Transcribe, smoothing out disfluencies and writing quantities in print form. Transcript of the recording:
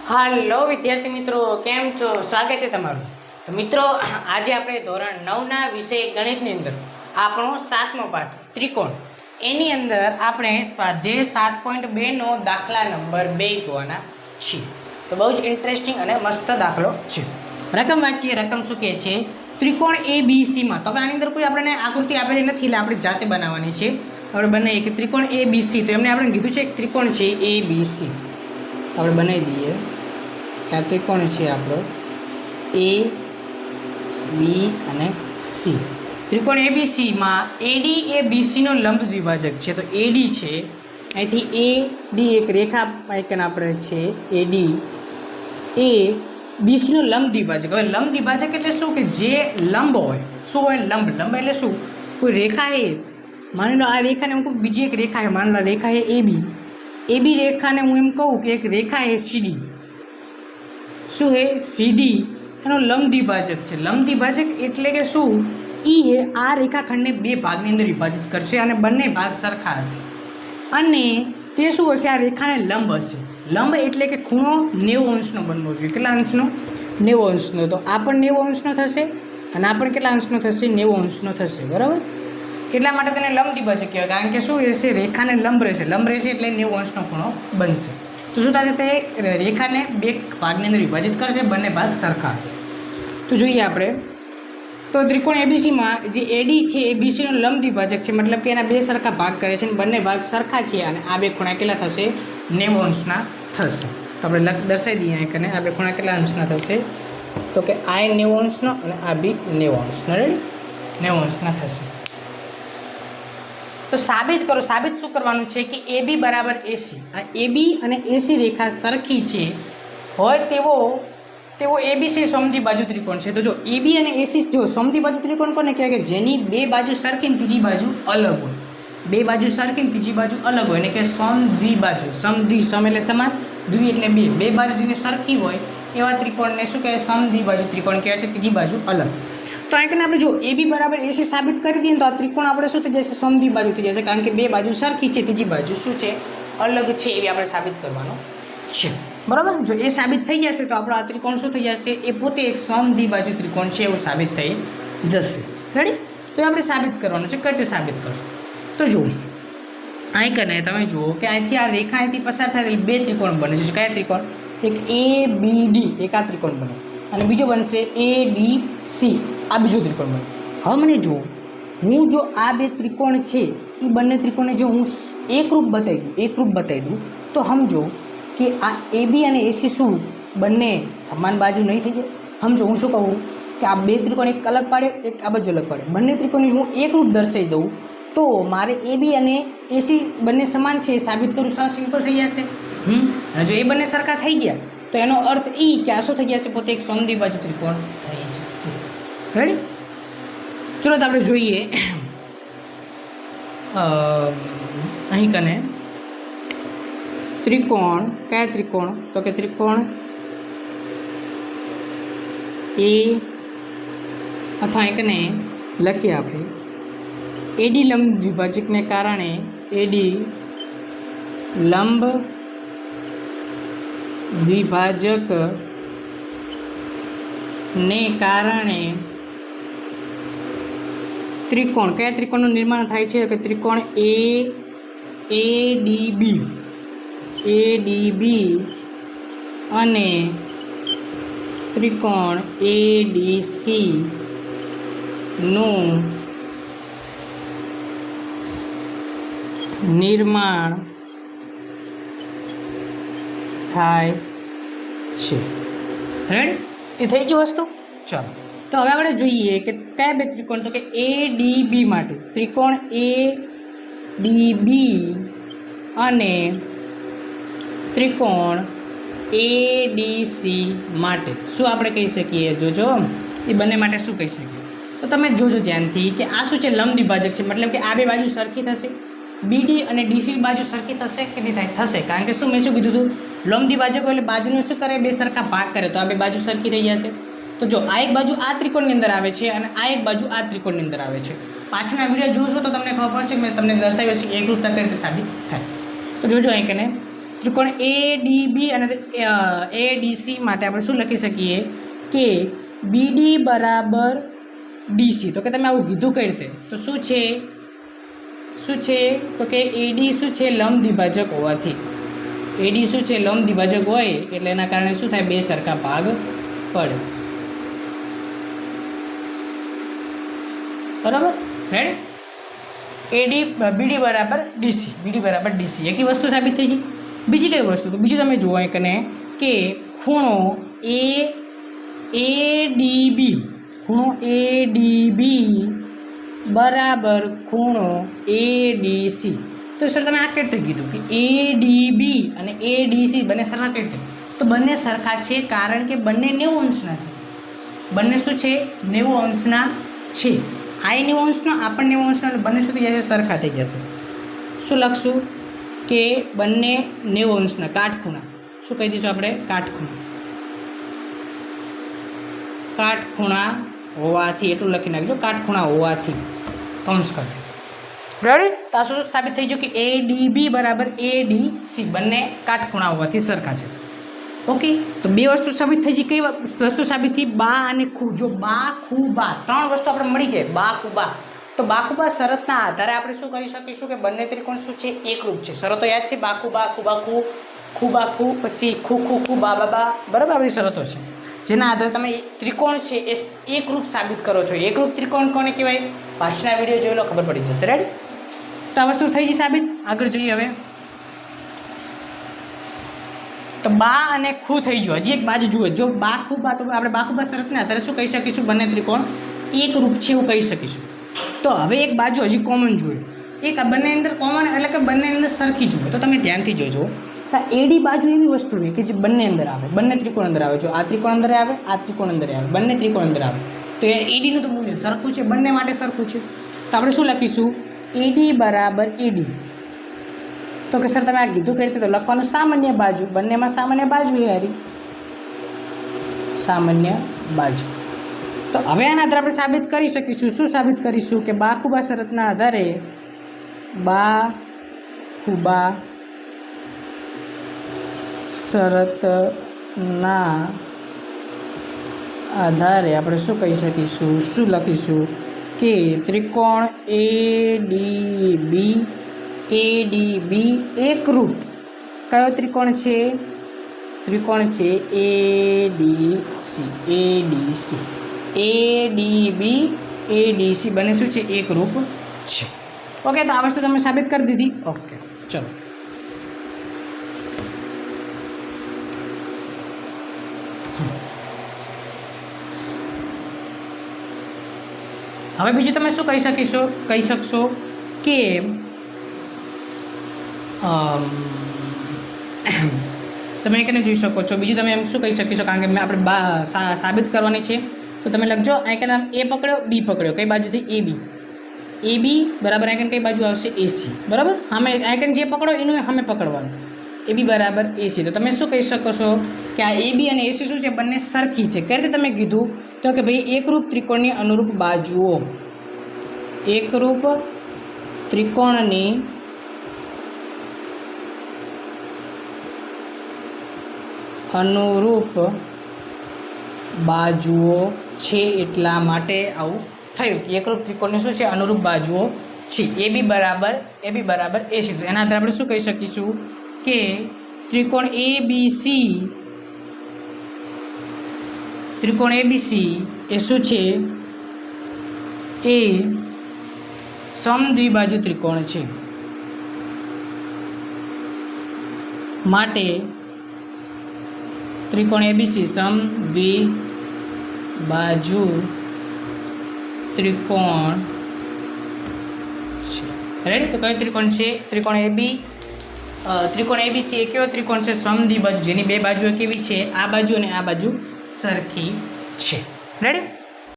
હાલો વિદ્યાર્થી મિત્રો, કેમ છો? સ્વાગત છે તમારું. તો મિત્રો, આજે આપણે ધોરણ 9ના વિષય ગણિતની અંદર આપણો 7મો પાઠ ત્રિકોણ એની અંદર આપણે સ્વાધ્યાય 7.2નો દાખલા નંબર 2 જોવાના છીએ. તો બહુ જ ઇન્ટરેસ્ટિંગ અને મસ્ત દાખલો છે. રકમ વાંચીએ. રકમ શું કહે છે? ત્રિકોણ ABCમાં. તો હવે આની અંદર કોઈ આપણને આકૃતિ આપેલી નથી, એટલે આપણે જાતે બનાવવાની છે. આપણે બનાવીએ કે ત્રિકોણ ABC. તો એમને આપણે કીધું છે એક ત્રિકોણ છે ABC. આપણે બનાવી દઈએ. આ ત્રિકોણ છે આપણો A, B અને C. ત્રિકોણ ABCમાં AD એ BCનો લંબ દ્વિભાજક છે. તો AD છે, અહીંથી AD એક રેખા આઇકન આપણે છે. AD એ BCનો લંબ દ્વિભાજક. હવે લંબ દ્વિભાજક એટલે શું? કે જે લંબ હોય. શું હોય? લંબ. લંબ એટલે શું? કોઈ રેખા એ, માની લો આ રેખાને હું કહું બીજી એક રેખા છે, માની લો રેખા છે AB રેખાને હું એમ કહું કે એક રેખા છે CD. શું છે? CD એનો લંબ દ્વિભાજક છે. લંબ દ્વિભાજક એટલે કે શું? એ આ રેખાખંડને બે ભાગની અંદર વિભાજિત કરશે અને બંને ભાગ સરખા હશે, અને તે શું હશે? આ રેખાને લંબ હશે. લંબ એટલે કે ખૂણો 90 અંશનો બનવો જોઈએ. કેટલા અંશનો? 90 અંશનો. તો આ પણ 90 અંશનો થશે અને આ પણ કેટલા અંશનો થશે? 90 અંશનો થશે. બરાબર? એટલા માટે તેને લંબ દ્વિભાજક કહેવાય, કારણ કે શું રહેશે? રેખાને લંબ રહેશે. લંબ રહેશે એટલે 90 અંશનો ખૂણો બનશે. તો શું થશે? તે રેખાને બે ભાગની અંદર વિભાજિત કરશે, બંને ભાગ સરખા હશે. તો જોઈએ આપણે. તો ત્રિકોણ ABCમાં જે AD છે એ BCનો લંબ દ્વિભાજક છે, મતલબ કે એના બે સરખા ભાગ કરે છે અને બંને ભાગ સરખા છે, અને આ બે ખૂણા કેટલા થશે? 90 અંશના થશે. તો આપણે દર્શાવી દઈએ અહીં. આ બે ખૂણા કેટલા અંશના થશે? તો કે આ 90 અંશનો અને આ બી 90 અંશનો. રેડી? 90 અંશના થશે. તો સાબિત કરો. સાબિત શું કરવાનું છે? કે AB બરાબર AC. આ AB અને AC રેખા સરખી છે હોય તેવો ABC સમદ્વિબાજુ ત્રિકોણ છે. તો જો AB અને AC જો સમદ્વિબાજુ ત્રિકોણ કોને કહેવાય? કે જેની બે બાજુ સરખી ને ત્રીજી બાજુ અલગ હોય. બે બાજુ સરખી ને ત્રીજી બાજુ અલગ હોય, એટલે કે સમદ્વિબાજુ. સમ એટલે સમાન, દ્વિ એટલે બે. બે બાજુ જેની સરખી હોય એવા ત્રિકોણને શું કહેવાય? સમદ્વિબાજુ ત્રિકોણ કહેવાય છે. ત્રીજી બાજુ અલગ. તો અહીં આપણે જો AB બરાબર AC સાબિત કરી દઈએ તો આ ત્રિકોણ આપણે શું થઈ જશે? સમદ્વિબાજુ થઈ જશે, કારણ કે બે બાજુ સરખી છે, ત્રીજી બાજુ શું છે? અલગ છે. એવી આપણે સાબિત કરવાનો છે. બરાબર? જો એ સાબિત થઈ જશે તો આપણો આ ત્રિકોણ શું થઈ જશે? એ પોતે એક સમદ્વિબાજુ ત્રિકોણ છે એવું સાબિત થઈ જશે. રેડી? તો એ આપણે સાબિત કરવાનું છે. કઈ રીતે સાબિત કરશું? તો જુઓ, અહીં કને તમે જુઓ કે અહીંથી આ રેખા અહીંથી પસાર થાય એટલે બે ત્રિકોણ બને છે. કયા ત્રિકોણ? એક ABD, એક આ ત્રિકોણ બને, અને બીજો બનશે ADC, આ બીજો ત્રિકોણ બને. હવે મને જુઓ, હું જો આ બે ત્રિકોણ છે એ બંને ત્રિકોણને જો હું એકરૂપ બતાવી દઉં તો સમજો કે આ AB અને AC શું બંને સમાન બાજુ નહીં થઈ જાય? સમજો હું શું કહું કે આ બે ત્રિકોણ એક અલગ પાડે, એક આ બાજુ અલગ પાડે, બંને ત્રિકોણને હું એકરૂપ દર્શાવી દઉં તો મારે AB અને AC બંને સમાન છે એ સાબિત કરવું સાવ સિમ્પલ થઈ જશે. અને જો એ બંને સરખા થઈ ગયા તો એનો અર્થ એ કે આ શું થઈ જશે? પોતે એક સમદ્વિબાજુ ત્રિકોણ થઈ જશે. રેડી? ચલો તો આપણે જોઈએ અહીં કને ત્રિકોણ. કયા ત્રિકોણ? તો કે ત્રિકોણ A, અથવા અહીં કને લખીએ આપણે AD લંબ દ્વિભાજકને કારણે AD લંબ દ્વિભાજક ને કારણે ત્રિકોણ. કયા ત્રિકોણનું નિર્માણ થાય છે? કે ત્રિકોણ ADB અને ત્રિકોણ ADC નું નિર્માણ થાય છે. રાઈટ? એ થઈ ગઈ વસ્તુ. ચલો તો હવે આપણે જોઈએ કે કયા બે ત્રિકોણ? તો કે ADB માટે ત્રિકોણ ADB અને ત્રિકોણ ADC માટે શું આપણે કહી શકીએ? જોજો એ બંને માટે શું કહી શકીએ? તો તમે જોજો ધ્યાનથી કે આ શું છે? લંબ દ્વિભાજક છે, મતલબ કે આ બે બાજુ સરખી થશે. BD અને DC બાજુ સરખી થશે કે નહીં થાય? થશે, કારણ કે શું મેં શું કીધું હતું? લંબ દ્વિભાજક એટલે બાજુને શું કરે? બે સરખા ભાગ કરે, તો આ બે બાજુ સરખી થઈ જશે. તો જો આ એક બાજુ આ ત્રિકોણની અંદર આવે છે અને આ એક બાજુ આ ત્રિકોણની અંદર આવે છે. પાછળના વિડીયો જોશો તો તમને ખબર પડશે કે મેં તમને દર્શાવ્યું છે એકરૂપતા કઈ રીતે સાબિત થાય. તો જોજો અહીં કને ત્રિકોણ ADB અને ADC માટે આપણે શું લખી શકીએ કે BD બરાબર DC. તો કે તમે આવું કીધું કઈ રીતે? તો શું છે તો કે AD શું છે? લંબ દ્વિભાજક હોવાથી. AD શું છે? લંબ દ્વિભાજક હોય એટલે એના કારણે શું થાય? બે સરખા ભાગ પડે. બરાબર? રેડી? BD બરાબર DC. BD બરાબર DC એકી વસ્તુ સાબિત થઈ છે. બીજી કઈ વસ્તુ? તો બીજું તમે જુઓ એકને કે ખૂણો ADB બરાબર ખૂણો ADC. તો સર તમે આ કેવી રીતે કીધું કે ADB અને ADC બંને સરખા કેવી રીતે? તો બંને સરખા છે કારણ કે બંને 90 અંશના છે. બંને શું છે? 90 અંશના છે. આ 90 અંશના, આ પણ 90 અંશના, બંને શું થઈ જશે? સરખા થઈ જશે. શું લખશું? કે બંને 90 અંશના કાટખૂણા. શું કહી દઈશું આપણે? કાટખૂણા હોવાથી એટલું લખી નાખજો. કાટખૂણા હોવાથી કૌંસ કરી દેજો. રેડી? તો આ શું સાબિત થઈ ગયું કે ADB બરાબર ADC બંને કાટખૂણા હોવાથી સરખા છે. ઓકે, તો બે વસ્તુ સાબિત થઈ છે. કઈ વસ્તુ સાબિત થઈ? બા અને ખૂ. જો બા, ખૂ, બા ત્રણ વસ્તુ આપણે મળી જાય. બા, ખૂ, બા. તો બાકુબા શરતના આધારે આપણે શું કરી શકીશું કે બંને ત્રિકોણ શું છે? એકરૂપ છે. શરતો યાદ છે? બાકુબા, ખૂબા, ખૂ, ખૂબા, ખૂ, પછી ખૂ, ખૂ, ખૂ, બા, બા, બા. બરાબર? આ બધી શરતો છે જેના આધારે તમે ત્રિકોણ છે એ એકરૂપ સાબિત કરો છો. એકરૂપ ત્રિકોણ કોને કહેવાય? પાછળના વિડીયો જોઈ લો, ખબર પડી જશે. રેડી? તો આ વસ્તુ થઈ ગઈ સાબિત. આગળ જોઈએ હવે. તો બા અને ખૂ થઈ ગયું. હજી એક બાજુ જુઓ. જો બા, ખૂ, બા, તો આપણે બાકુબા શરતના આધારે શું કહી શકીશું? બંને ત્રિકોણ એકરૂપ છે એવું કહી શકીશું. તો હવે એક બાજુ હજી કોમન જોઈએ. એક બંને અંદર કોમન એટલે કે બંને અંદર સરખી જુઓ. તો તમે ધ્યાનથી જોજો. તો AD બાજુ એવી વસ્તુ છે કે જે બંને અંદર આવે, બંને ત્રિકોણ અંદર આવે. જો આ ત્રિકોણ અંદર આવે, આ ત્રિકોણ અંદર આવે, બંને ત્રિકોણ અંદર આવે, તો એ ADનું તો મૂલ્ય સરખું છે, બંને માટે સરખું છે. તો આપણે શું લખીશું? AD બરાબર AD. તો કે સર તમે આ કીધું કઈ રીતે? તો લખવાનું સામાન્ય બાજુ. બંનેમાં સામાન્ય બાજુ એ હારી સામાન્ય બાજુ. તો હવે આના આધારે આપણે સાબિત કરી શકીશું. શું સાબિત કરીશું? કે બાકુબા શરતના આધારે બાકુબા શરતના આધારે આપણે શું કહી શકીશું? શું લખીશું? કે ત્રિકોણ ADB એકરૂપ કયો ત્રિકોણ છે? ત્રિકોણ છે ADB ADC બંને શું છે? એકરૂપ છે. ઓકે, તો આ વસ્તુ તમે સાબિત કરી દીધી. ઓકે, ચલો હવે બીજું તમે શું કહી શકશો કે તમે એકને જોઈ શકો છો. બીજું તમે એમ શું કહી શકીશો? કારણ કે મેં આપણે સાબિત કરવાની છે. તો તમે લખજો. આઈકન A પકડ્યો, B પકડ્યો. કઈ બાજુથી? AB બરાબર આઈકન કઈ બાજુ આવશે? AC. બરાબર? અમે આઈકન જે પકડો એનું અમે પકડવાનું. AB બરાબર AC. તો તમે શું કહી શકો છો કે આ AB અને AC શું છે? બંને સરખી છે. કઈ રીતે તમે કીધું? તો કે ભાઈ એકરૂપ ત્રિકોણની અનુરૂપ બાજુઓ. એકરૂપ ત્રિકોણની અનુરૂપ બાજુઓ છે એટલા માટે આવું થયું કે એકરૂપ ત્રિકોણની શું છે? અનુરૂપ બાજુઓ છે. AB બરાબર AC. તો એના આધારે આપણે શું કહી શકીશું કે ત્રિકોણ ABC એ શું છે? એ સમદ્વિબાજુ ત્રિકોણ છે. માટે ત્રિકોણ ABC સમદ્વિબાજુ ત્રિકોણ છે. રેડી? તો કયો ત્રિકોણ છે? ત્રિકોણ ABC એ કેવો ત્રિકોણ છે? સમદ્વિબાજુ, જેની બે બાજુઓ કેવી છે? આ બાજુ અને આ બાજુ સરખી છે. રેડી?